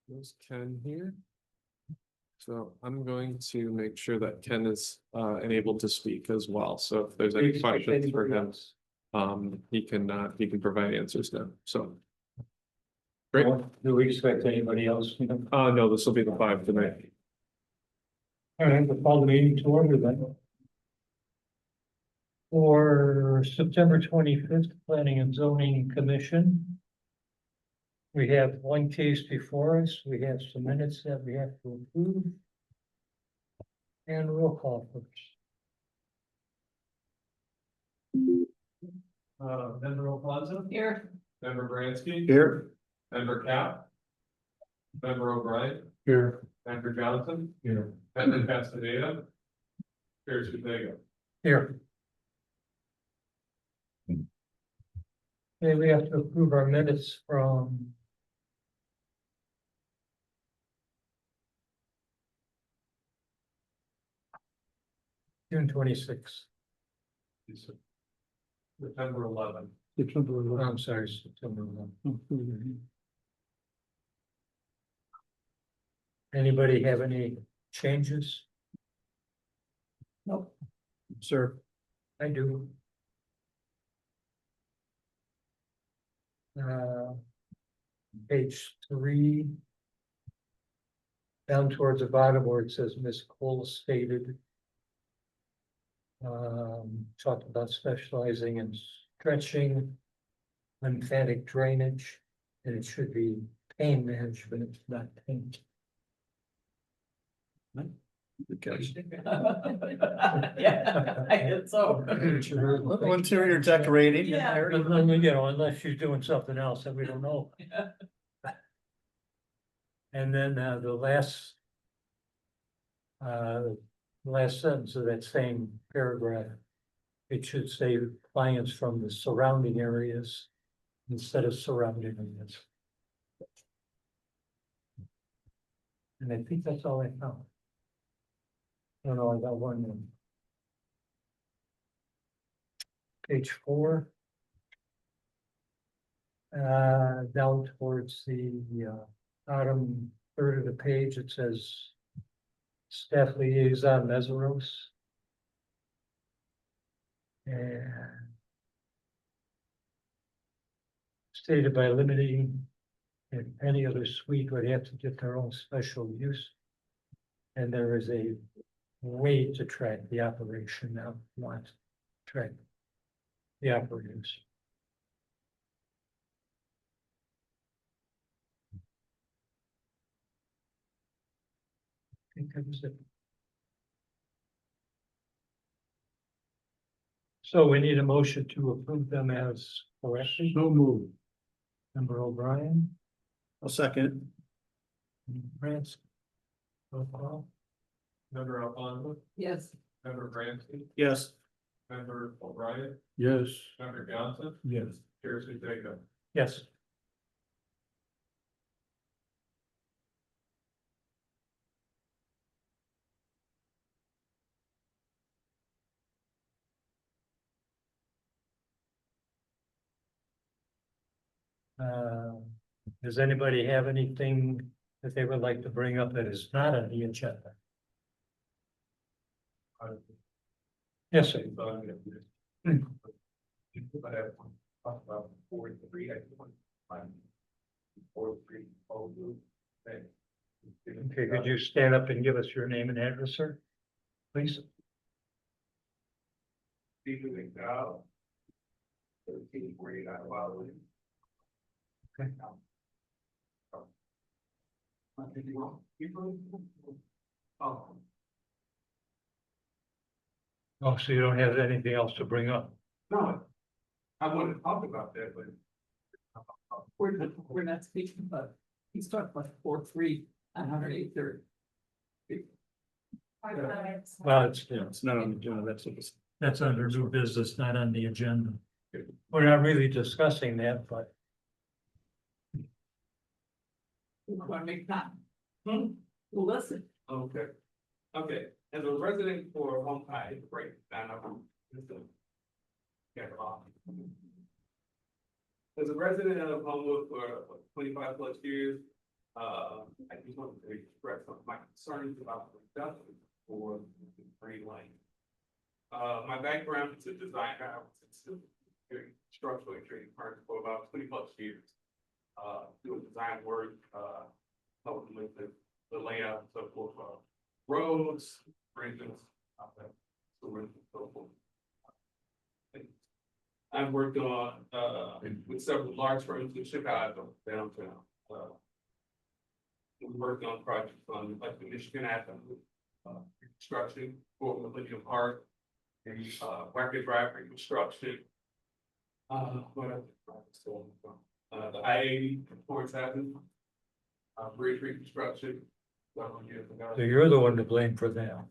There's Ken here. So I'm going to make sure that Ken is enabled to speak as well. So if there's any questions for him, he can provide answers now. So. Great. Do we expect anybody else? No, this will be the 5 tonight. All right, we'll call the meeting to order then. For September 25th, Planning and Zoning Commission. We have one case before us. We have some minutes that we have to approve. And roll call first. Member Alfonso? Here. Member Bransky? Here. Member Cap? Member O'Brien? Here. Member Johnson? Here. Member Castaneda? Here's Vega. Here. Okay, we have to approve our minutes from. June 26th. September 11. I'm sorry, September 11th. Anybody have any changes? Nope. Sir. I do. Page 3. Down towards the bottom where it says Miss Cole stated. Talked about specializing in stretching, lymphatic drainage, and it should be pain management, not pain. Yeah, I guess so. Interior decorating. Yeah. Unless she's doing something else that we don't know. And then the last sentence of that same paragraph, it should say clients from the surrounding areas instead of surrounding areas. And I think that's all I found. I don't know, I got one more. Page 4. Down towards the bottom third of the page, it says staff liaison Meseros. And stated by limiting, if any other suite would have to get their own special use. And there is a way to track the operation now, not track the operators. I think that was it. So we need a motion to approve them as correctly. So moved. Member O'Brien. I'll second. France. Roll call. Member Alfonso? Yes. Member Bransky? Yes. Member O'Brien? Yes. Member Johnson? Yes. Here's Vega. Yes. Does anybody have anything that they would like to bring up that is not on the agenda? Yes, sir. I have one, talk about 43, I want 43, Okay, could you stand up and give us your name and address, sir? Please. Stephen McDowell. 1348 out of Wildwood. Okay. Oh, so you don't have anything else to bring up? No, I want to talk about that, but. We're not speaking, but he's talking about 4-3 on 108 Well, it's, you know, It's not on the agenda, that's under new business, not on the agenda. We're not really discussing that, but We want to make time. Well, listen, Okay. Okay, as a resident for home, I break down. As a resident of Homewood for 25 plus years, I just wanted to express some of my concerns about the reduction for Green Lane. My background is a designer. I was in structural engineering firm for about 20 plus years. Doing design work, helping with the layout and so forth, roads, bridges, so forth. I've worked on, with several large firms in Chicago, downtown. We worked on projects on like the Michigan Avenue, construction for Millennium Park, and Market Drive reconstruction. What other projects going on? The I-80 towards Avenue, bridge reconstruction. Several years ago. So you're the one to blame for that.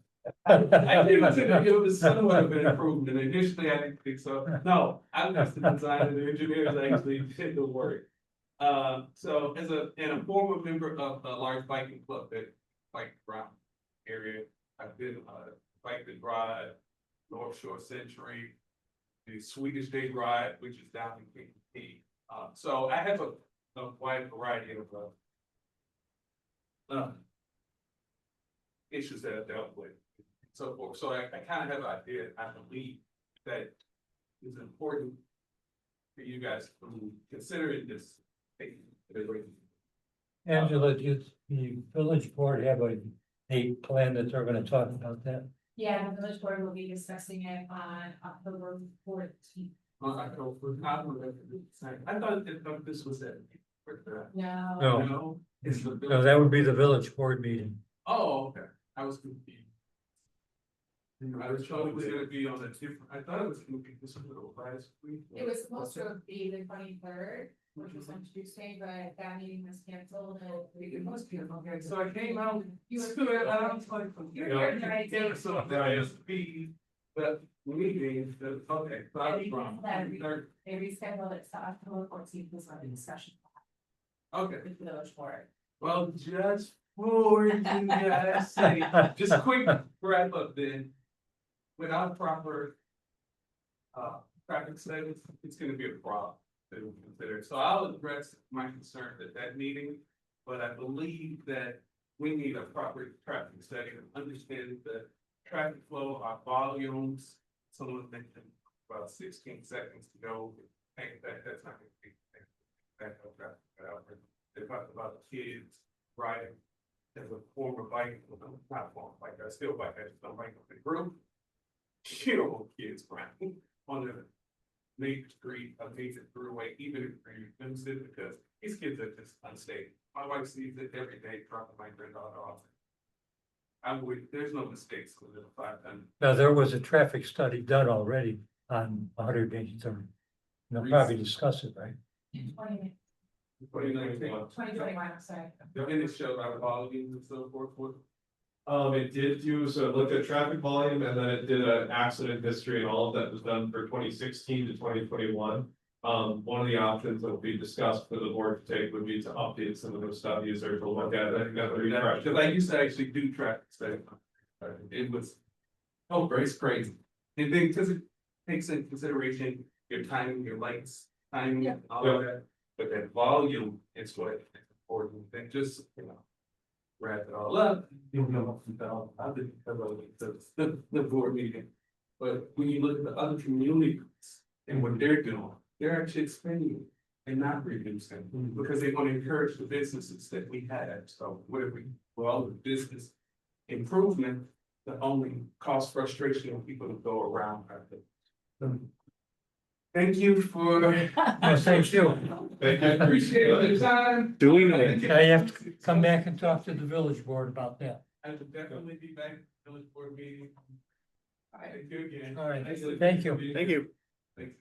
I think it was somewhat of an improvement. Initially, I didn't think so. No, I was the designer, the engineers actually did the work. So as a former member of a large biking club that bike around area, I've been Bike the Drive, North Shore Century, the Swedish Day Ride, which is down in Kankakee. So I have a wide variety of issues that I've dealt with. So forth. So I kind of have an idea. I believe that it's important for you guys to consider this. Angela, does the village board have a plan that they're gonna talk about that? Yeah, the village board will be discussing it on October 14th. I thought that this was it. No. No. No, it's the No, that would be the village board meeting. Oh, okay. I was confused. I was told it was gonna be on a different, I thought it was gonna be this little last week. It was supposed to be the 23rd, which was on Tuesday, but that meeting was canceled. It must be, okay, so I came out. You were- to it, I was like, You were here, right? yeah, so that is the meeting, okay. so I was wrong. They rescheduled it to October 14th was on the discussion Okay, with the village board. well, just for you guys say, just quick wrap up then. Without proper traffic studies, it's gonna be a problem to consider. So I'll address my concerns at that meeting. But I believe that we need a proper traffic study to understand the traffic flow, our volumes. Someone mentioned about 16 seconds to go. Think that's not gonna be. They talked about kids riding as a form of bike, not form of bike, I still bike, I just don't bike with the group. Kids riding on the major street, a major throughway, even if you use it, because these kids are just unstable. My wife sees it every day, dropping my granddaughter off. There's no mistakes with it, 5 Now, there was a traffic study done already on 183rd. They'll probably discuss it, right? 2019, 2019. 2021, I'm sorry. And it showed our volumes and so forth. It did do, so it looked at traffic volume and then it did an accident history and all of that was done for 2016 to 2021. One of the options that will be discussed for the board to take would be to update some of those studies or to look at it. Because I used to actually do traffic study. It was, oh, it's crazy. And then, because it takes into consideration your timing, your lights, timing, Yeah. all of that. But that volume is what is important, and just, wrap it all up. I've been, the board meeting. But when you look at the other communities and what they're doing, they're actually expanding and not reducing, because they want to encourage the businesses that we have. So what if we, well, the business improvement, that only cause frustration when people go around. Thank you for. Yes, thank you. Thank I you. appreciate your time. Doing it. I have to come back and talk to the village board about that. I will definitely be back at the village board meeting. Thank you again. All right, Nice thank to you. meet Thank you. Thanks.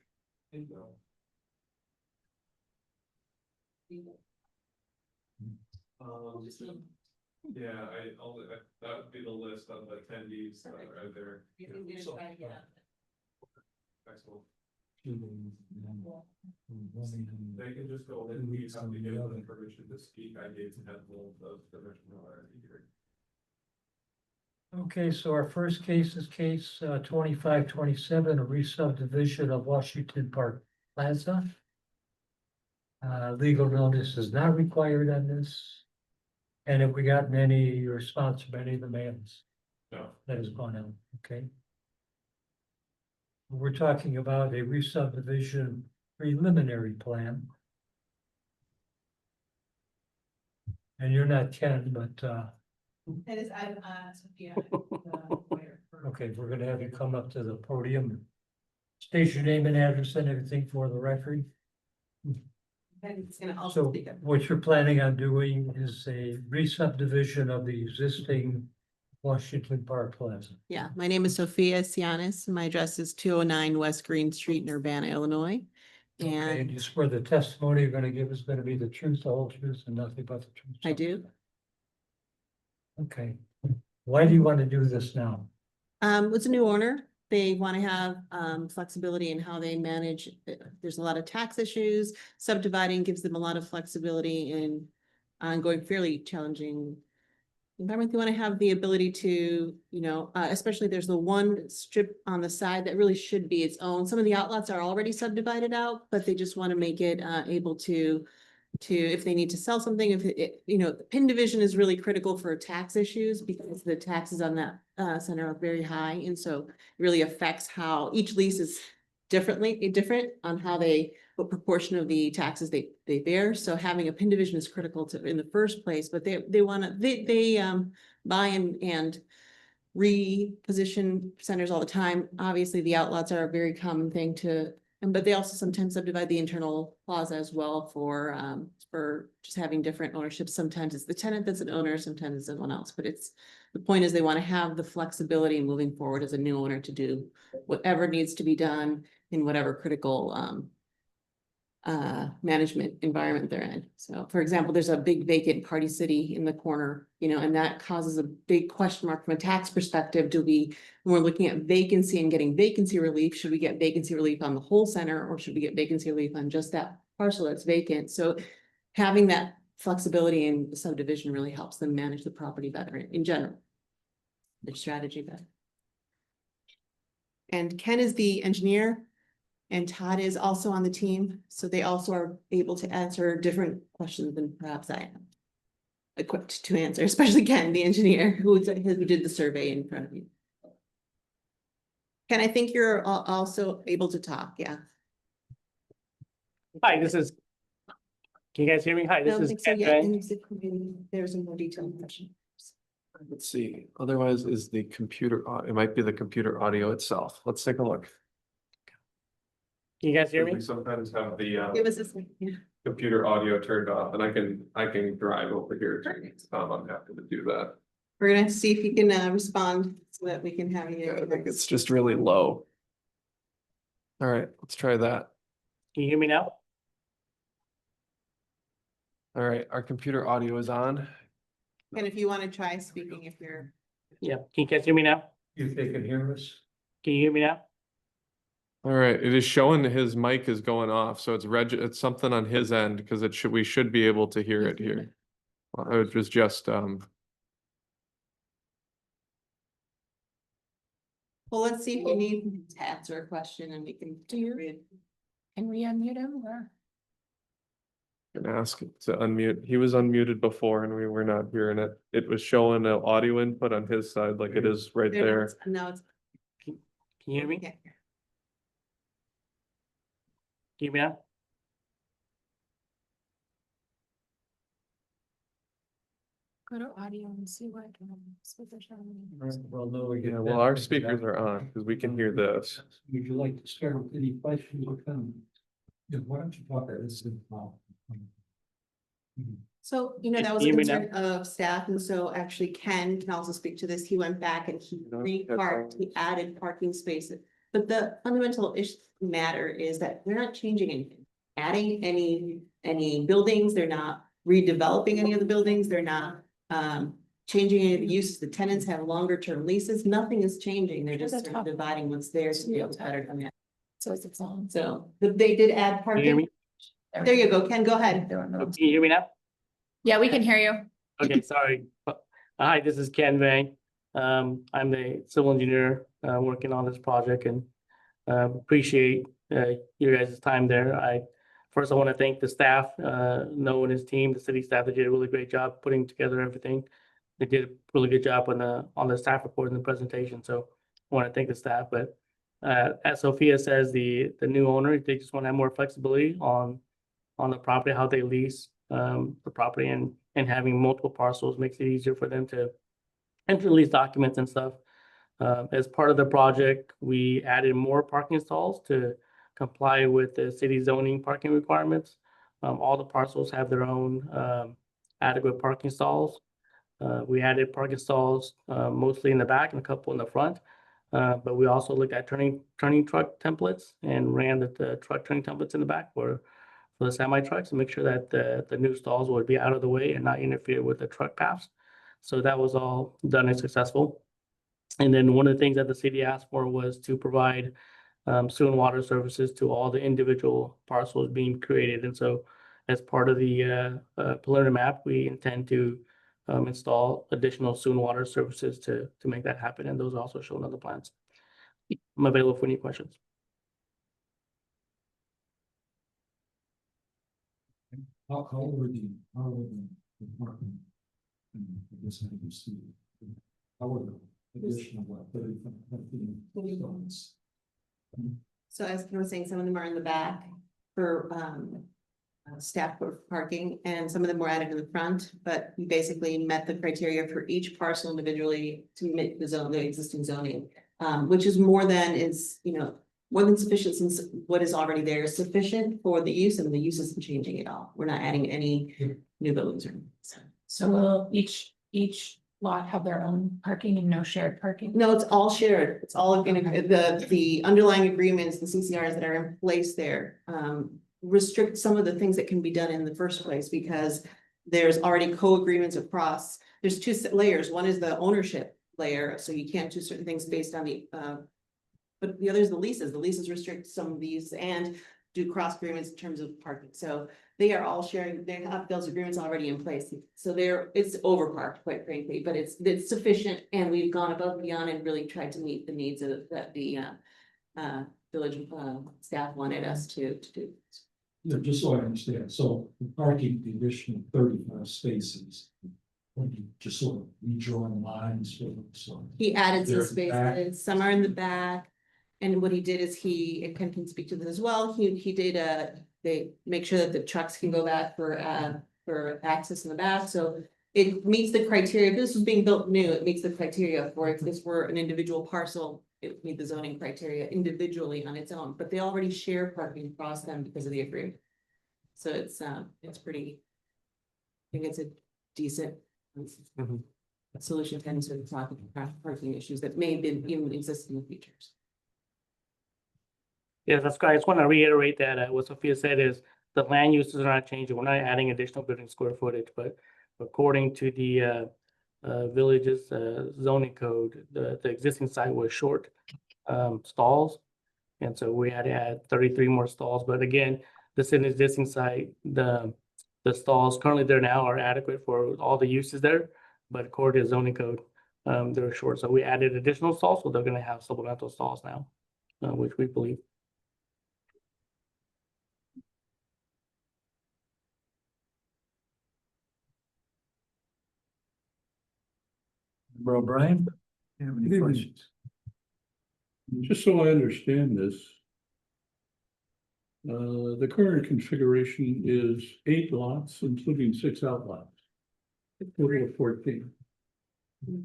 Yeah, that would be the list of the attendees that are there. Excellent. They can just go ahead and we have to give them permission to speak. I gave them the permission already here. Okay, so our first case is case 2527, a re-subdivision of Washington Park Plaza. Legal notice is not required on this. And have we gotten any response from any of the mails No. that has gone out? Okay. We're talking about a re-subdivision preliminary plan. And you're not Ken, but That is, I'm, Sophia. the lawyer for- okay, we're gonna have you come up to the podium. State your name and address and everything for the record. And it's gonna also So speak up. what you're planning on doing is a re-subdivision of the existing Washington Park Plaza. Yeah, my name is Sophia Sianis. My address is 209 West Green Street in Urbana, Illinois. Okay, and And you swear the testimony you're gonna give is gonna be the truth, the whole truth, and nothing but the truth. I do. Okay. Why do you want to do this now? It's a new owner. They want to have flexibility in how they manage. There's a lot of tax issues. Subdividing gives them a lot of flexibility in ongoing fairly challenging environment. They want to have the ability to, especially there's the one strip on the side that really should be its own. Some of the outlots are already subdivided out, but they just want to make it able to if they need to sell something, if the PIN division is really critical for tax issues because the taxes on that center are very high. And so it really affects how each lease is different on how what proportion of the taxes they bear. So having a PIN division is critical in the first place, but they buy and reposition centers all the time. Obviously, the outlots are a very common thing but they also sometimes subdivide the internal plaza as well for just having different ownerships. Sometimes it's the tenant that's an owner, sometimes it's someone else, but the point is they want to have the flexibility moving forward as a new owner to do whatever needs to be done in whatever critical management environment they're in. So for example, there's a big vacant Party City in the corner, and that causes a big question mark from a tax perspective. When we're looking at vacancy and getting vacancy relief, should we get vacancy relief on the whole center or should we get vacancy relief on just that parcel that's vacant? So having that flexibility in the subdivision really helps them manage the property better in general. Their strategy better. And Ken is the engineer. And Todd is also on the team, so they also are able to answer different questions than perhaps I am equipped to answer, especially Ken, the engineer, who did the survey in front of you. Ken, I think you're also able to talk, yeah. Hi, this is. Can you guys hear me? Hi, this Don't is think so Ken yet, Vang. and there's a more detailed question. Let's see, otherwise is the computer, it might be the computer audio itself. Let's take a look. Can you guys hear me? We sometimes have the Give us this, yeah. computer audio turned off and I can drive over here. I'm happy to do that. We're gonna have to see if you can respond so that we can have you. I think it's just really low. All right, let's try that. Can you hear me now? All right, our computer audio is on. And if you want to try speaking, if you're. Yeah. Can you guys hear me now? If they can hear us. Can you hear me now? All right, it is showing his mic is going off, so it's something on his end because we should be able to hear it here. It was just Well, let's see if you need to answer a question and we can. Can we unmute him or? can ask it to unmute. He was unmuted before and we were not hearing it. It was showing an audio input on his side like it is right there. No, it's. Can you hear me? Can Yeah. you hear me now? Go to audio and see what speakers are on. Well, no, we get Yeah, that well, our figured speakers out. are on because we can hear this. Would you like to start with any questions or comments? Yeah, why don't you talk about this? So, that was Can a you hear me now? concern of staff, and so actually Ken can also speak to this. He went back and he No, re-parked, he added parking spaces. But the fundamental matter is that they're not changing anything, adding any buildings, they're not redeveloping any of the buildings, they're not changing any of the uses. The tenants have longer term leases, nothing is changing, they're just That's sort of top. dividing what's theirs to be able to better come in. So it's its own. So, they did add Can you hear parking. me? There you go, Ken, go ahead. Can you hear me now? Yeah, we can hear you. Okay, sorry. Hi, this is Ken Vang. I'm the civil engineer, working on this project and appreciate your guys' time there. First, I want to thank the staff, Noah and his team, the city staff, they did a really great job putting together everything. They did a really good job on the staff report and the presentation, so I want to thank the staff, but as Sophia says, the new owner, they just want to have more flexibility on the property, how they lease the property, and having multiple parcels makes it easier for them to enter lease documents and stuff. As part of the project, we added more parking stalls to comply with the city zoning parking requirements. All the parcels have their own adequate parking stalls. We added parking stalls mostly in the back and a couple in the front. But we also looked at turning truck templates and ran the truck turning templates in the back for the semi trucks and make sure that the new stalls would be out of the way and not interfere with the truck paths. So that was all done and successful. And then one of the things that the city asked for was to provide sewer and water services to all the individual parcels being created. And so as part of the preliminary map, we intend to install additional sewer and water services to make that happen. And those are also shown on the plans. I'm available for any questions. How were the parking? I guess I can see. How were the additional, what, 30 stones? So as Ken was saying, some of them are in the back for staff for parking, and some of them were added in the front, but we basically met the criteria for each parcel individually to meet the existing zoning, which is more than more than sufficient, since what is already there is sufficient for the use, and the use isn't changing at all. We're not adding any new buildings or anything. So will each lot have their own parking and no shared parking? No, it's all shared. It's all gonna, the underlying agreements, the CCRs that are in place there, restrict some of the things that can be done in the first place, because there's already co-agreements across. There's two layers. One is the ownership layer, so you can't do certain things based on the, but the other is the leases. The leases restrict some of these and do cross agreements in terms of parking. So they are all sharing, they have those agreements already in place. So it's overparked, quite frankly, but it's sufficient, and we've gone above and beyond and really tried to meet the needs of that the village staff wanted us to do. Yeah, just so I understand, so the parking, the additional 35 spaces, when you just sort of redrawing lines for them, so. He added some They're back. spaces, some are in the back. And what he did is and Ken can speak to this as well, he did they make sure that the trucks can go back for access in the back, so. It meets the criteria. If this was being built new, it meets the criteria for if this were an individual parcel, it would meet the zoning criteria individually on its own, but they already share parking across them because of the agreement. So it's pretty, I think it's a decent solution to any sort of parking issues that may even exist in the futures. Yeah, that's great. I just want to reiterate that what Sophia said is the land uses are not changing. We're not adding additional building square footage, but according to the village's zoning code, the existing site was short stalls. And so we had to add 33 more stalls. But again, this is an existing site. The stalls currently there now are adequate for all the uses there, but according to zoning code, they're short. So we added additional stalls, so they're going to have supplemental stalls now, which we believe. Bro, Brian? You have any Good evening. questions? Just so I understand this. The current configuration is 8 lots, including 6 outlots. Total of 14.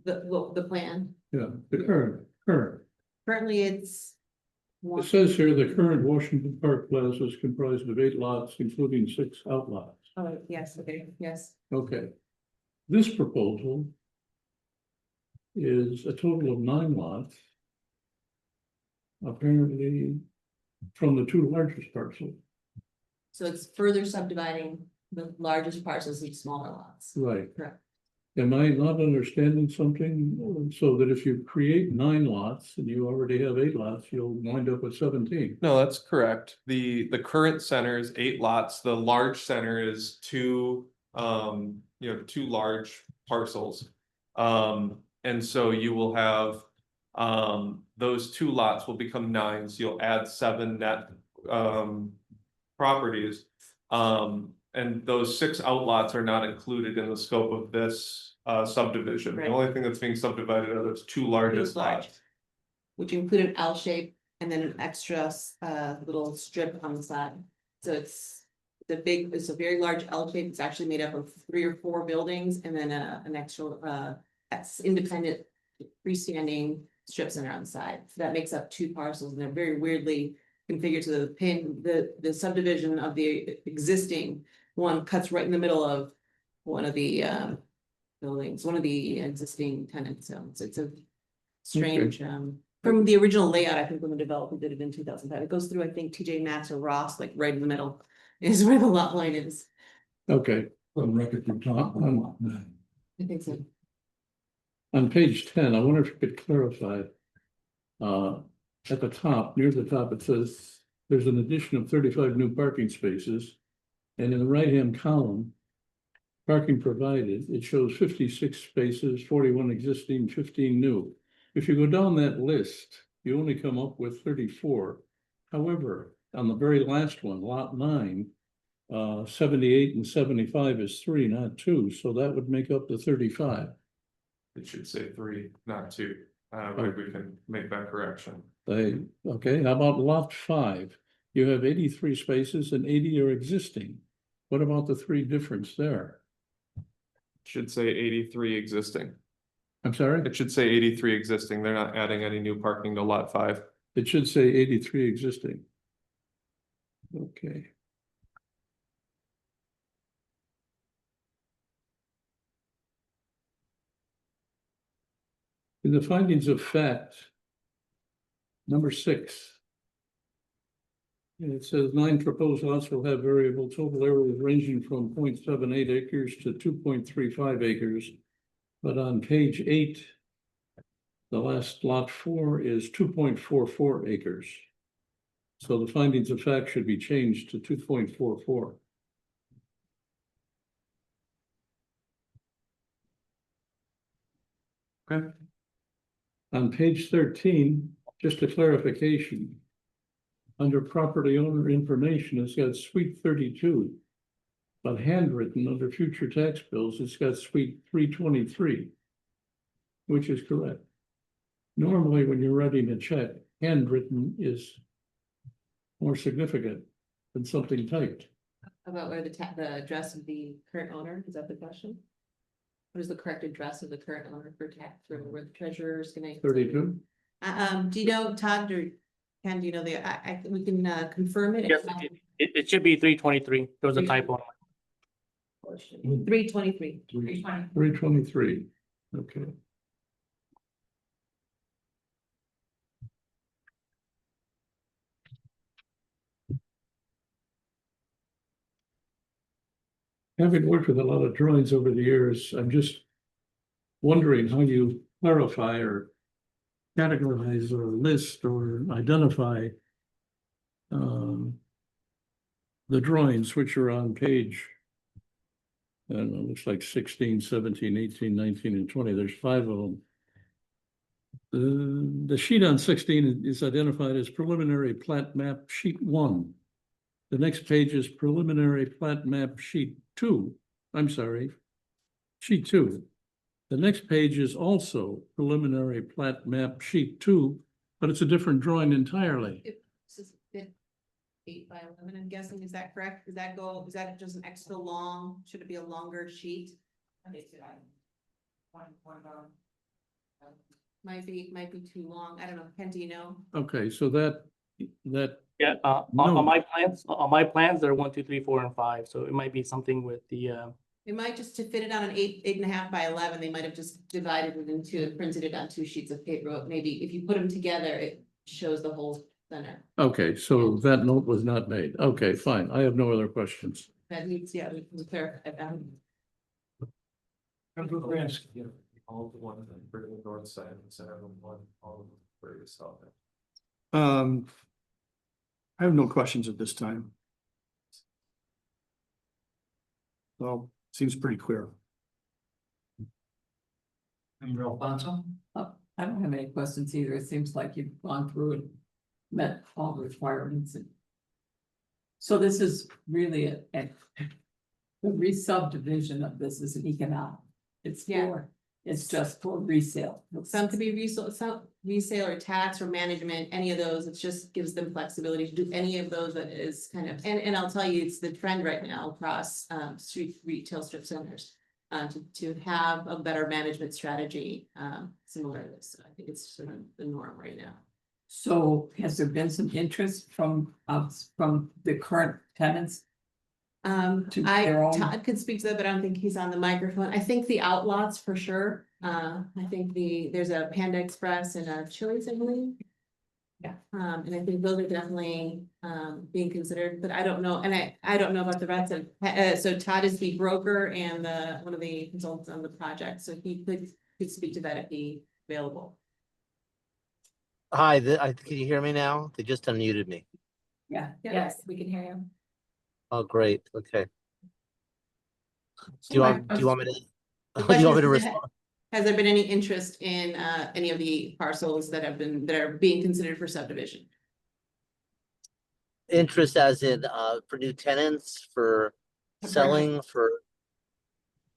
The plan, Yeah, the current. currently it's. It says here the current Washington Park Plaza is comprised of 8 lots, including 6 outlots. Oh, yes, okay, yes. Okay. This proposal is a total of 9 lots. Apparently from the 2 largest parcels. So it's further subdividing the largest parcels into smaller lots. Right. Correct. Am I not understanding something? So that if you create 9 lots and you already have 8 lots, you'll wind up with 17. No, that's correct. The current center is 8 lots. The large center is 2 large parcels. And so you will have, those 2 lots will become 9, so you'll add 7 net, properties. And those 6 outlots are not included in the scope of this, subdivision. The Right. only thing that's being subdivided are those 2 largest large. lots. Which include an L shape and then an extra little strip on the side. So it's a very large L shape. It's actually made up of 3 or 4 buildings and then an extra independent freestanding strips that are on the side. So that makes up 2 parcels and they're very weirdly configured to the subdivision of the existing one cuts right in the middle of one of the buildings, one of the existing tenant zones. It's a strange, from the original layout, I think when the developer did it in 2005, it goes through, I think, TJ Maxx or Ross, like right in the middle is where the lot line is. Okay, on record from top, on lot 9. I think so. On page 10, I wonder if you could clarify. At the top, near the top, it says there's an addition of 35 new parking spaces. And in the right-hand column, parking provided, it shows 56 spaces, 41 existing, 15 new. If you go down that list, you only come up with 34. However, on the very last one, lot 9, 78 and 75 is 3, not 2. So that would make up the 35. It should say 3, not 2. We can make that correction. Okay, how about lot 5? You have 83 spaces and 80 are existing. What about the 3 difference there? Should say 83 existing. I'm sorry? It should say 83 existing. They're not adding any new parking to lot 5. It should say 83 existing. Okay. In the findings of fact, number 6. It says 9 proposed lots will have variable total areas ranging from 0.78 acres to 2.35 acres. But on page 8, the last lot 4 is 2.44 acres. So the findings of fact should be changed to 2.44. Okay. On page 13, just a clarification. Under property owner information, it's got suite 32. But handwritten under future tax bills, it's got suite 323. Which is correct. Normally, when you're writing a check, handwritten is more significant than something typed. About where the address of the current owner, is that the question? What is the correct address of the current owner for tax, where the treasurer is gonna? 32? Do you know, Todd or Ken, do you know we can confirm it? Yes, it should be 323. There was a typo. 323. 323, okay. Having worked with a lot of drawings over the years, I'm just wondering how you clarify or categorize or list or identify the drawings which are on page, I don't know, looks like 16, 17, 18, 19, and 20. There's 5 of them. The sheet on 16 is identified as preliminary plat map sheet 1. The next page is preliminary plat map sheet 2. I'm sorry, sheet 2. The next page is also preliminary plat map sheet 2, but it's a different drawing entirely. This is 8 by 11, I'm guessing, is that correct? Is that just an extra long, should it be a longer sheet? Might be too long, I don't know, Ken, do you know? Okay, so that Yeah, on No. my plans, they're 1, 2, 3, 4, and 5. So it might be something with the It might just to fit it on an 8.5 by 11, they might have just divided it into, printed it on 2 sheets of paper. But maybe if you put them together, it shows the whole center. okay, so that note was not made. Okay, fine. I have no other questions. That needs, yeah, we can clarify that. All the ones on the north side instead of one, all of them for yourself. I have no questions at this time. So, seems pretty clear. Member Alfonso? I don't have any questions either. It seems like you've gone through and met all the requirements and. So this is really the re-subdivision of this is an economic. It's just for resale. Some could be resale, some resale or tax or management, any of those, it just gives them flexibility to do any of those that is kind of, and I'll tell you, it's the trend right now across street retail strip centers. To have a better management strategy, similar to this, I think it's sort of the norm right now. So has there been some interest from the current tenants? To their own- Todd could speak to that, but I don't think he's on the microphone. I think the outlots for sure. I think there's a Panda Express and a Chili's, I believe. Yeah. And I think those are definitely being considered, but I don't know, and I don't know about the rest of, so Todd is the broker and one of the consultants on the project, so he could speak to that if he available. Hi, can you hear me now? They just unmuted me. Yeah. Yes, we can hear you. Oh, great. Okay. So Do you want me to? The Do you want me to question is, respond? has there been any interest in any of the parcels that are being considered for subdivision? Interest as in for new tenants, for selling, for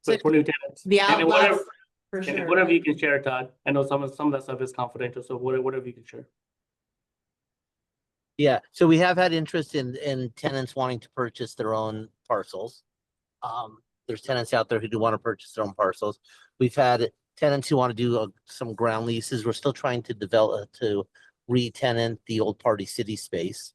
For new tenants. The And outlots, whatever, for and sure. whatever you can share, Todd. I know some of that stuff is confidential, so whatever you can share. yeah. So we have had interest in tenants wanting to purchase their own parcels. There's tenants out there who do want to purchase their own parcels. We've had tenants who want to do some ground leases. We're still trying to develop to re-tenant the old Party City space.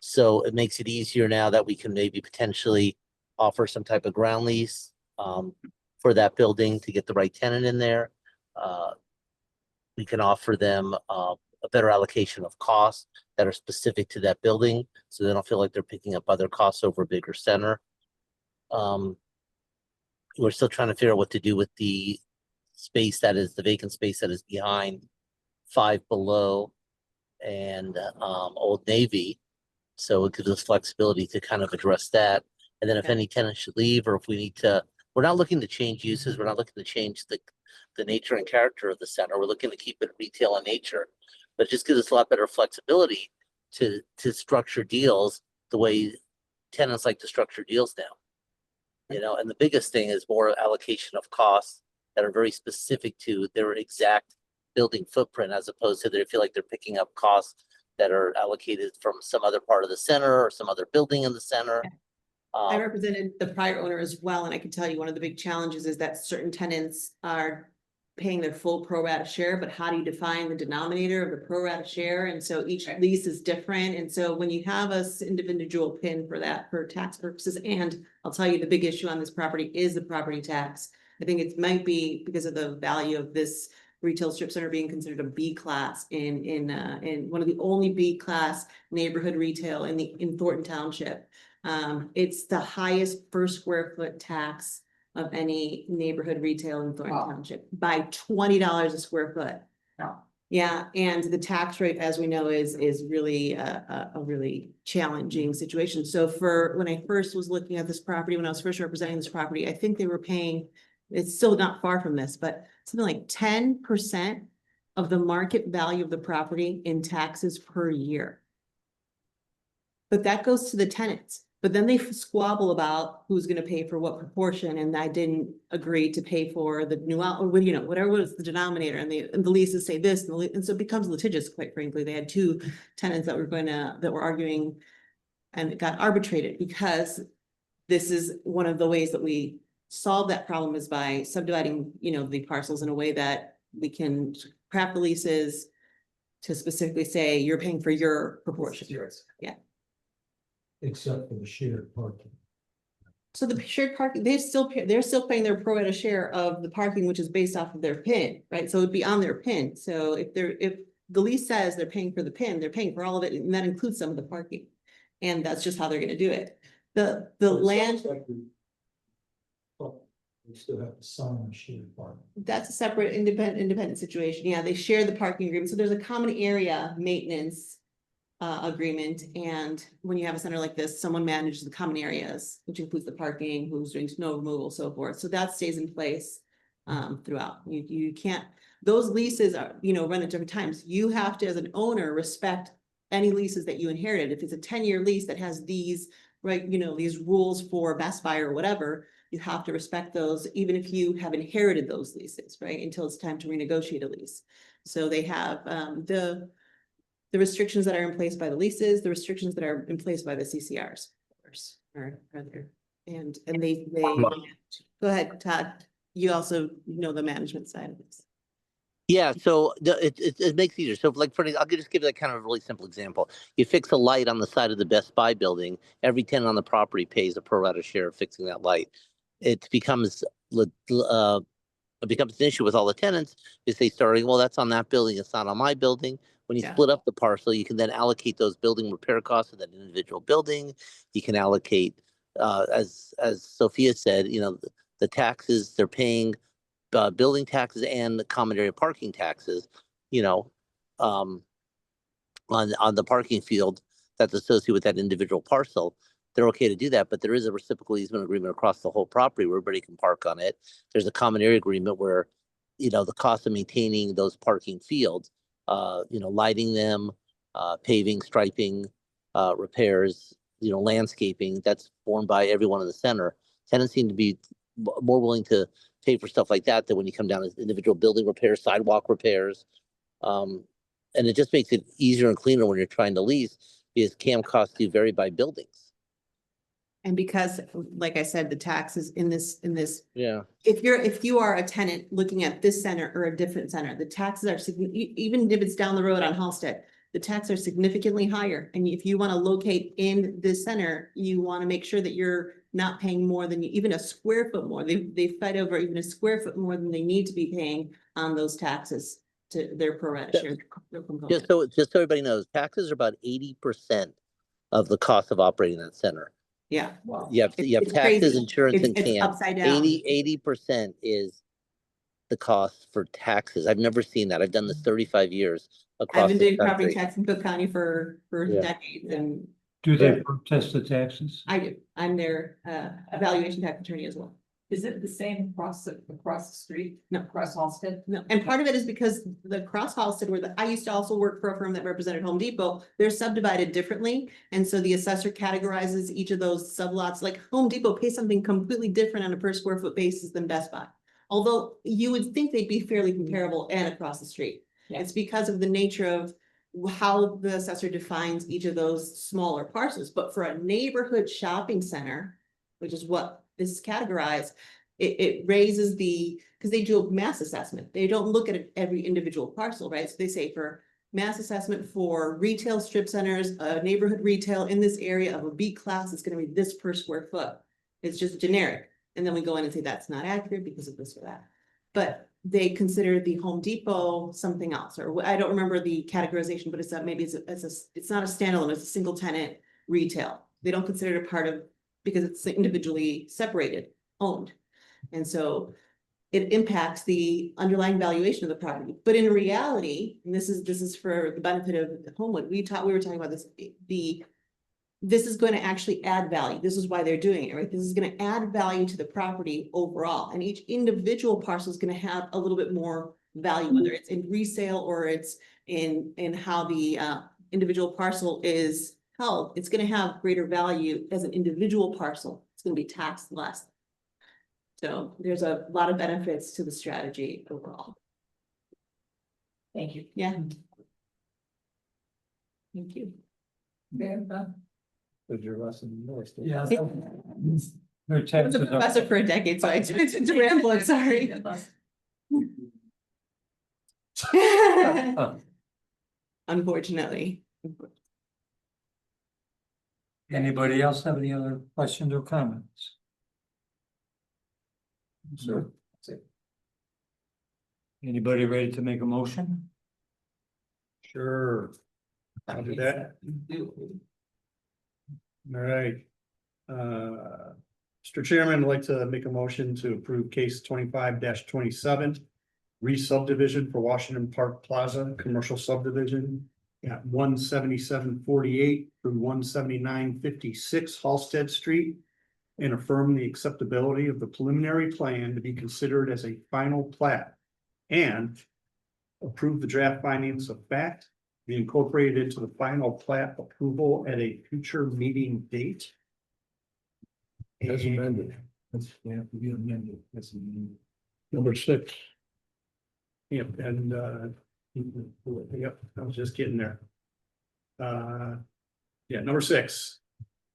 So it makes it easier now that we can maybe potentially offer some type of ground lease for that building to get the right tenant in there. We can offer them a better allocation of costs that are specific to that building, so they don't feel like they're picking up other costs over a bigger center. We're still trying to figure out what to do with the space that is the vacant space that is behind Five Below and Old Navy. So it gives us flexibility to kind of address that. And then if any tenants should leave, or if we need to, we're not looking to change uses. We're not looking to change the nature and character of the center. We're looking to keep it retail in nature, but it just gives us a lot better flexibility to structure deals the way tenants like to structure deals now. You know, and the biggest thing is more allocation of costs that are very specific to their exact building footprint, as opposed to they feel like they're picking up costs that are allocated from some other part of the center or some other building in the center. I represented the prior owner as well, and I can tell you one of the big challenges is that certain tenants are paying their full pro rata share, but how do you define the denominator of the pro rata share? And so each lease is different. And so when you have a individual pin for that for tax purposes, and I'll tell you the big issue on this property is the property tax. I think it might be because of the value of this retail strip center being considered a B class in one of the only B class neighborhood retail in Thornton Township. It's the highest per square foot tax of any neighborhood retail in Thornton Township by $20 a square foot. Wow. Yeah, and the tax rate, as we know, is really a really challenging situation. So when I first was looking at this property, when I was first representing this property, I think they were paying, it's still not far from this, but something like 10% of the market value of the property in taxes per year. But that goes to the tenants. But then they squabble about who's going to pay for what proportion, and I didn't agree to pay for the new out, or whatever was the denominator, and the leases say this, and so it becomes litigious. Quite frankly, they had two tenants that were arguing, and it got arbitrated because this is one of the ways that we solve that problem is by subdividing, the parcels in a way that we can craft the leases to specifically say you're paying for your proportion. Yeah. Except for the shared parking. So the shared parking, they're still paying their pro rata share of the parking, which is based off of their PIN, right? So it'd be on their PIN. So if the lease says they're paying for the PIN, they're paying for all of it, and that includes some of the parking. And that's just how they're gonna do it. The land. We still have to sign the shared parking. That's a separate independent situation. Yeah, they share the parking agreement. So there's a common area maintenance agreement. And when you have a center like this, someone manages the common areas, which includes the parking, who's doing snow removal, so forth. So that stays in place. throughout. You can't, those leases are, run at different times. You have to, as an owner, respect any leases that you inherited. If it's a 10-year lease that has these, right, these rules for Best Buy or whatever, you have to respect those, even if you have inherited those leases, right, until it's time to renegotiate a lease. So they have the restrictions that are in place by the leases, the restrictions that are in place by the CCRs, of course, are there. And they, go ahead, Todd. You also know the management side of this. Yeah, so it makes it easier. So like I'll just give like kind of a really simple example. You fix a light on the side of the Best Buy building, every tenant on the property pays a pro rata share of fixing that light. It becomes an issue with all the tenants is they start, well, that's on that building, it's not on my building. When you Yeah. split up the parcel, you can then allocate those building repair costs to that individual building. You can allocate, as Sophia said, the taxes they're paying, building taxes and the common area parking taxes, on the parking field that's associated with that individual parcel. They're okay to do that, but there is a reciprocal easement agreement across the whole property where everybody can park on it. There's a common area agreement where, the cost of maintaining those parking fields, lighting them, paving, striping, repairs, landscaping, that's borne by everyone in the center. Tenants seem to be more willing to pay for stuff like that than when you come down to individual building repairs, sidewalk repairs. And it just makes it easier and cleaner when you're trying to lease because CAM costs do vary by buildings. And because, like I said, the taxes in this, Yeah. if you are a tenant looking at this center or a different center, the taxes are even if it's down the road on Halsted, the taxes are significantly higher. And if you want to locate in this center, you want to make sure that you're not paying more than even a square foot more. They fight over even a square foot more than they need to be paying on those taxes to their pro rata share. Just so everybody knows, taxes are about 80% of the cost of operating that center. Yeah. You have It's taxes, crazy. insurance, and It's CAM. upside down. 80% is the cost for taxes. I've never seen that. I've done this 35 years across I've been the doing property country. tax in Cook County for Yeah. decades, and Do they protest the taxes? I do. I'm their evaluation tax attorney as well. Is it the same across the street? No. Across Halsted? No, and part of it is because the cross Halsted where I used to also work for a firm that represented Home Depot, they're subdivided differently. And so the assessor categorizes each of those sublots, like Home Depot pays something completely different on a per square foot basis than Best Buy. Although you would think they'd be fairly comparable and across the street. Yeah. It's because of the nature of how the assessor defines each of those smaller parcels. But for a neighborhood shopping center, which is what this is categorized, it raises because they do a mass assessment. They don't look at every individual parcel, right? So they say for mass assessment for retail strip centers, neighborhood retail in this area of a B class, it's going to be this per square foot. It's just generic. And then we go in and say that's not accurate because of this or that. But they consider the Home Depot something else, or I don't remember the categorization, but it's that maybe it's not a standalone, it's a single tenant retail. They don't consider it a part of, because it's individually separated, owned. And so it impacts the underlying valuation of the property. But in reality, and this is for the benefit of Homewood, we were talking about this, this is going to actually add value. This is why they're doing it, right? This is going to add value to the property overall. And each individual parcel is going to have a little bit more value, whether it's in resale or it's in how the individual parcel is held. It's going to have greater value as an individual parcel. It's going to be taxed less. So there's a lot of benefits to the strategy overall. Thank you. Yeah. Thank you. Yeah. I Their was taxes a are. professor for a decade, so I did ramble, I'm sorry. Unfortunately. Anybody else have any other questions or comments? Sir. Anybody ready to make a motion? Sure. I'll do that. All right. Mr. Chairman, I'd like to make a motion to approve case 25-27. Re-subdivision for Washington Park Plaza, commercial subdivision at 17748 through 17956 Halsted Street. and affirm the acceptability of the preliminary plan to be considered as a final plat. And approve the draft findings of fact be incorporated into the final plat approval at a future meeting date. As amended. Yeah, we amended, as amended. Number 6. Yep, and, yep, I was just getting there. Yeah, number 6,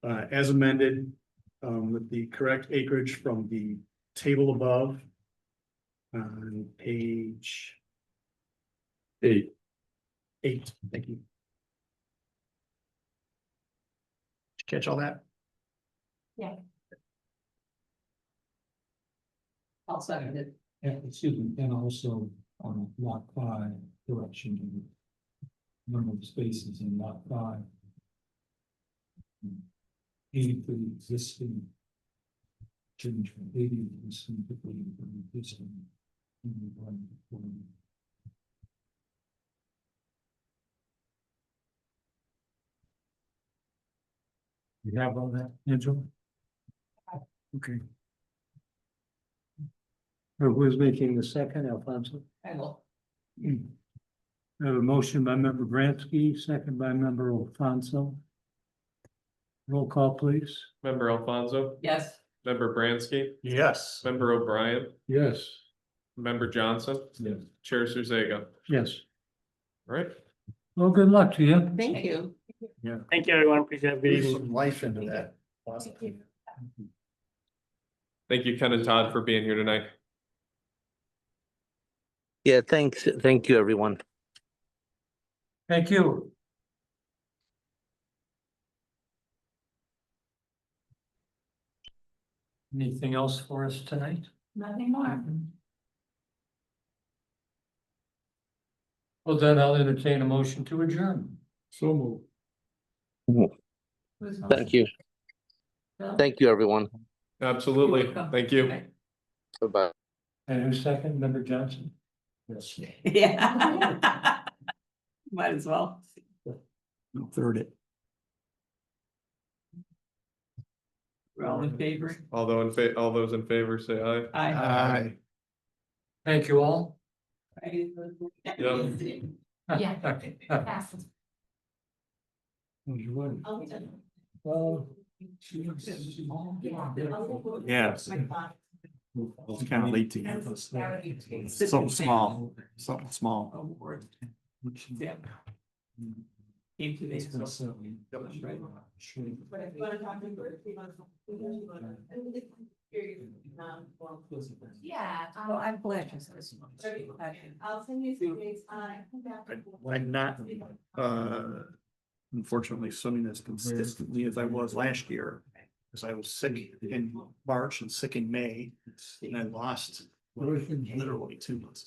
as amended, with the correct acreage from the table above. On page 8. 8, thank you. Did you catch all that? I'll second it. And excuse me, and also on lot 5, direction of number of spaces in lot 5. 80 for the existing. Change from 80 to existing to 80 for the existing. You have all that, Angela? Okay. Who is making the second, Alfonso? I will. I have a motion by member Bransky, second by member Alfonso. Roll call, please. Member Alfonso, Yes. member Bransky, Yes. member O'Brien, Yes. member Johnson, Yes. Chair Zuniga. Yes. All right, Well, good luck to you. Thank you. Thank you, everyone. Appreciate it. Good Breathe evening. some life into that. thank you, Ken and Todd, for being here tonight. Yeah, thanks. Thank you, everyone. Thank you. Anything else for us tonight? Nothing more. Well, then I'll entertain a motion to adjourn. So moved. Thank you. Thank you, everyone. Absolutely, You're welcome. thank you. Bye-bye. And who's second, member Johnson? Yes. Yeah. Might as well. Third it. We're all in favor? All those in favor say aye. Aye. Thank you all. Yeah. Passes. Well, Yeah. It's kind of late to get this. Something small, something small. Award. Yeah. Came to this. Yeah. Well, I'm glad you said this. I'll send you some dates on. I'm not, unfortunately swimming as consistently as I was last year. Because I was sick in March and sick in May, and I lost literally 2 months.